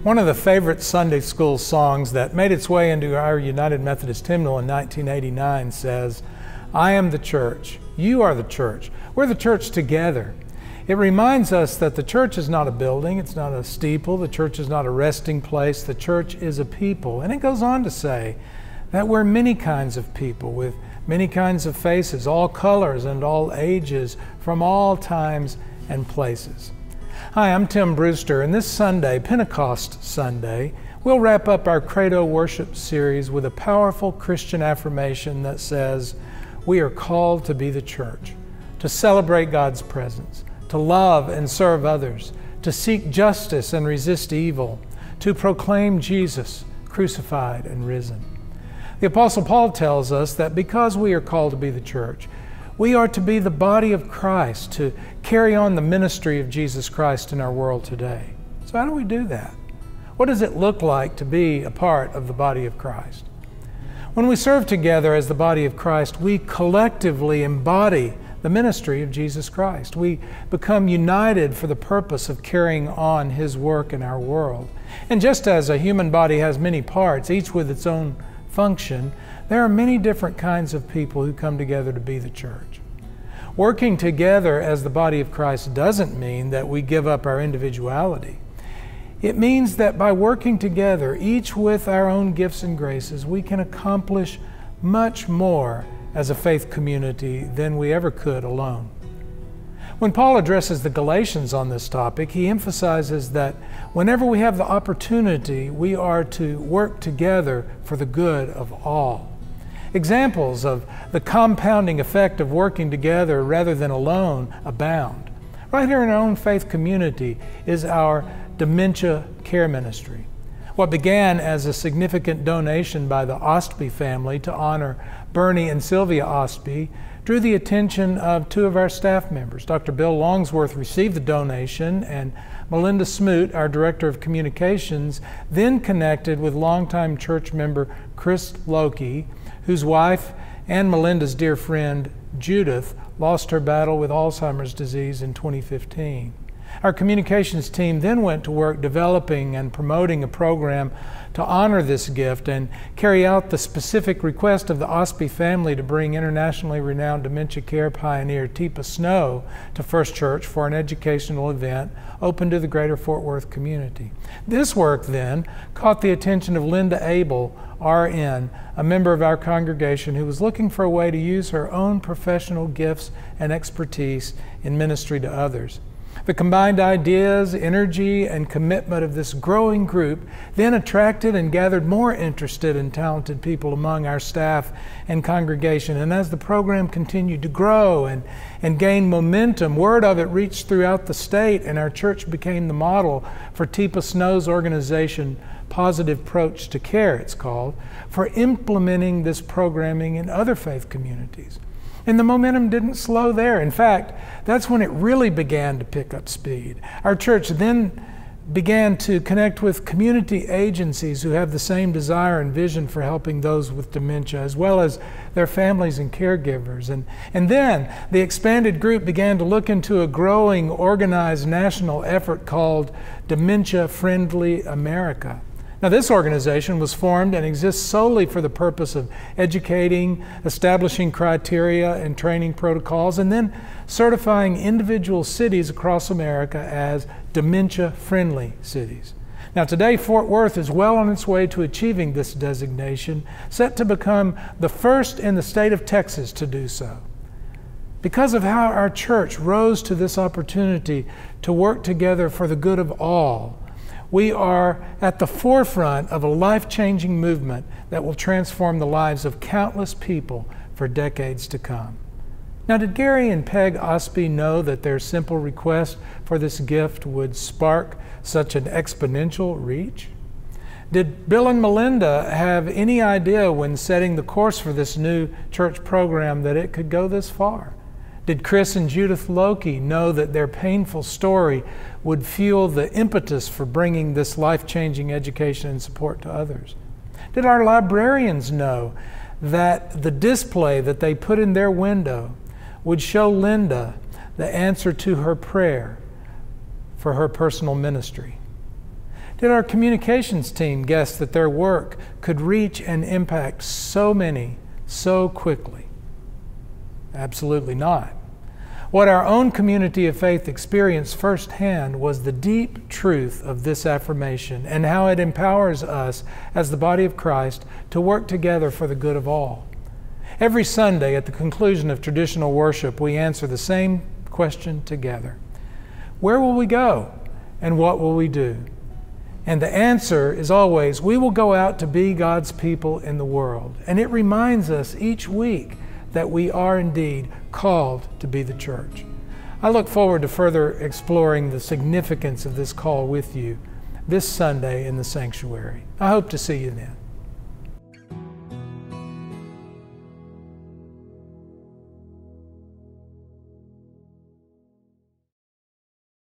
One of the favorite Sunday school songs that made its way into our United Methodist hymnal in 1989 says, "I am the church, you are the church, we're the church together." It reminds us that the church is not a building, it's not a steeple, the church is not a resting place, the church is a people. And it goes on to say that we're many kinds of people with many kinds of faces, all colors and all ages, from all times and places. Hi, I'm Tim Bruster, and this Sunday, Pentecost Sunday, we'll wrap up our Credo worship series with a powerful Christian affirmation that says, we are called to be the church, to celebrate God's presence, to love and serve others, to seek justice and resist evil, to proclaim Jesus crucified and risen. The Apostle Paul tells us that because we are called to be the church, we are to be the body of Christ, to carry on the ministry of Jesus Christ in our world today. So how do we do that? What does it look like to be a part of the body of Christ? When we serve together as the body of Christ, we collectively embody the ministry of Jesus Christ. We become united for the purpose of carrying on His work in our world. And just as a human body has many parts, each with its own function, there are many different kinds of people who come together to be the church. Working together as the body of Christ doesn't mean that we give up our individuality. It means that by working together, each with our own gifts and graces, we can accomplish much more as a faith community than we ever could alone. When Paul addresses the Galatians on this topic, he emphasizes that whenever we have the opportunity, we are to work together for the good of all. Examples of the compounding effect of working together rather than alone abound. Right here in our own faith community is our dementia care ministry. What began as a significant donation by the Ostby family to honor Bernie and Sylvia Ostby drew the attention of two of our staff members. Dr. Bill Longsworth received the donation, and Melinda Smoot, our Director of Communications, then connected with longtime church member Chris Loki, whose wife and Melinda's dear friend Judith lost her battle with Alzheimer's disease in 2015. Our communications team then went to work developing and promoting a program to honor this gift and carry out the specific request of the Ostby family to bring internationally renowned dementia care pioneer Teepa Snow to First Church for an educational event open to the greater Fort Worth community. This work then caught the attention of Linda Abel, RN, a member of our congregation who was looking for a way to use her own professional gifts and expertise in ministry to others. The combined ideas, energy, and commitment of this growing group then attracted and gathered more interested and talented people among our staff and congregation. And as the program continued to grow and gain momentum, word of it reached throughout the state, and our church became the model for Teepa Snow's organization, Positive Approach to Care, it's called, for implementing this programming in other faith communities. And the momentum didn't slow there. In fact, that's when it really began to pick up speed. Our church then began to connect with community agencies who have the same desire and vision for helping those with dementia, as well as their families and caregivers. And then the expanded group began to look into a growing, organized national effort called Dementia Friendly America. Now, this organization was formed and exists solely for the purpose of educating, establishing criteria and training protocols, and then certifying individual cities across America as dementia-friendly cities. Now, today, Fort Worth is well on its way to achieving this designation, set to become the first in the state of Texas to do so. Because of how our church rose to this opportunity to work together for the good of all, we are at the forefront of a life-changing movement that will transform the lives of countless people for decades to come. Now, did Gary and Peg Ostby know that their simple request for this gift would spark such an exponential reach? Did Bill and Melinda have any idea when setting the course for this new church program that it could go this far? Did Chris and Judith Loki know that their painful story would fuel the impetus for bringing this life-changing education and support to others? Did our librarians know that the display that they put in their window would show Linda the answer to her prayer for her personal ministry? Did our communications team guess that their work could reach and impact so many so quickly? Absolutely not. What our own community of faith experienced firsthand was the deep truth of this affirmation and how it empowers us as the body of Christ to work together for the good of all. Every Sunday at the conclusion of traditional worship, we answer the same question together. Where will we go and what will we do? And the answer is always, we will go out to be God's people in the world. And it reminds us each week that we are indeed called to be the church. I look forward to further exploring the significance of this call with you this Sunday in the sanctuary. I hope to see you then.